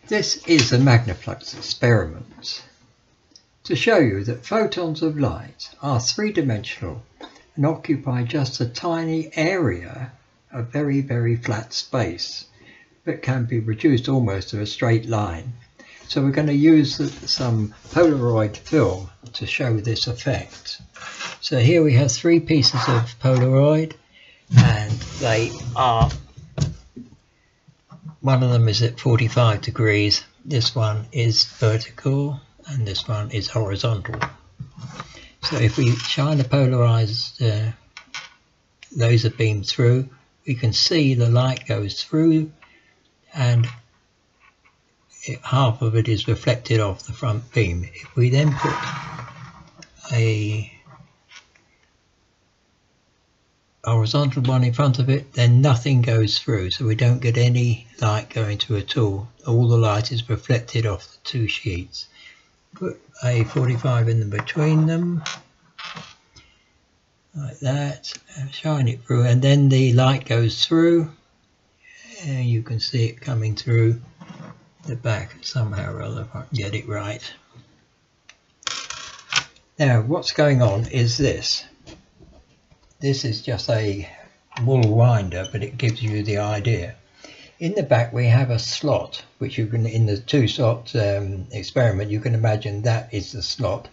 This is a magnoflux experiment to show you that photons of light are three-dimensional and occupy just a tiny area of very, very flat space that can be reduced almost to a straight line. So we're going to use some Polaroid film to show this effect. So here we have three pieces of Polaroid, and they are, one of them is at 45 degrees, this one is vertical, and this one is horizontal. So if we shine a polarized laser beam through, we can see the light goes through, and half of it is reflected off the front beam. If we then put a horizontal one in front of it, then nothing goes through, so we don't get any light going through at all. All the light is reflected off the two sheets. Put a 45 in between them, like that, and shine it through, and then the light goes through, and you can see it coming through the back somehow or other, if I can get it right. Now what's going on is this. This is just a wool winder, but it gives you the idea. In the back we have a slot, which you can, in the two slot experiment, you can imagine that is the slot.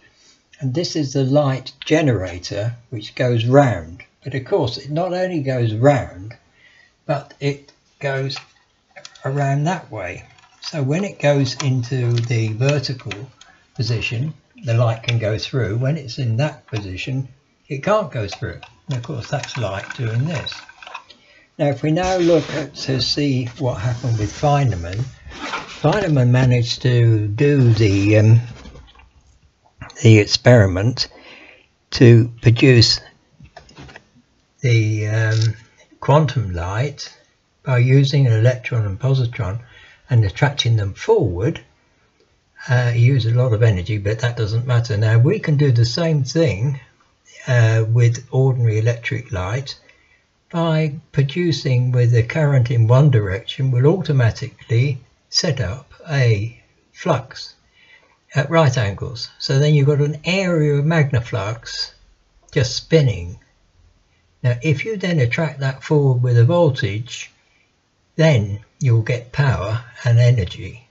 And this is the light generator, which goes round. But of course it not only goes round, but it goes around that way. So when it goes into the vertical position, the light can go through. When it's in that position, it can't go through. And of course that's light doing this. Now if we now look at to see what happened with Feynman, Feynman managed to do the experiment to produce the quantum light by using an electron and positron and attracting them forward. He used a lot of energy, but that doesn't matter. Now we can do the same thing with ordinary electric light by producing, with the current in one direction, will automatically set up a flux at right angles. So then you've got an area of magnoflux just spinning. Now if you then attract that forward with a voltage, then you'll get power and energy.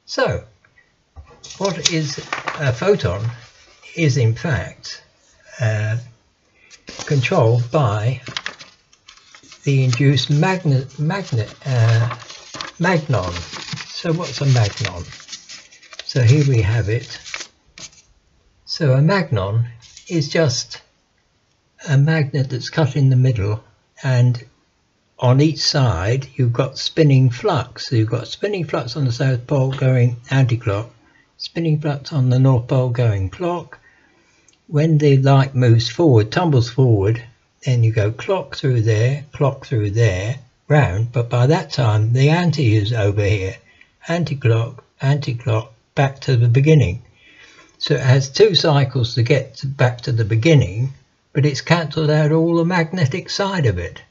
So what is a photon is in fact controlled by the induced magnon. So what's a magnon? So here we have it. So a magnon is just a magnet that's cut in the middle, and on each side you've got spinning flux. So you've got spinning flux on the south pole going anti-clock, spinning flux on the north pole going clock. When the light moves forward, tumbles forward, then you go clock through there, round, but by that time the anti is over here. Anti-clock, anti-clock, back to the beginning. So it has two cycles to get back to the beginning, but it's cancelled out all the magnetic side of it.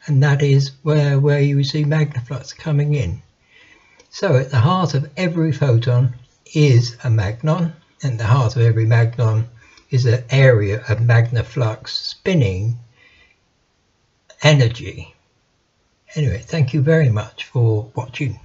And that is where you see magnoflux coming in. So at the heart of every photon is a magnon, and the heart of every magnon is an area of magnoflux spinning energy. Anyway, thank you very much for watching.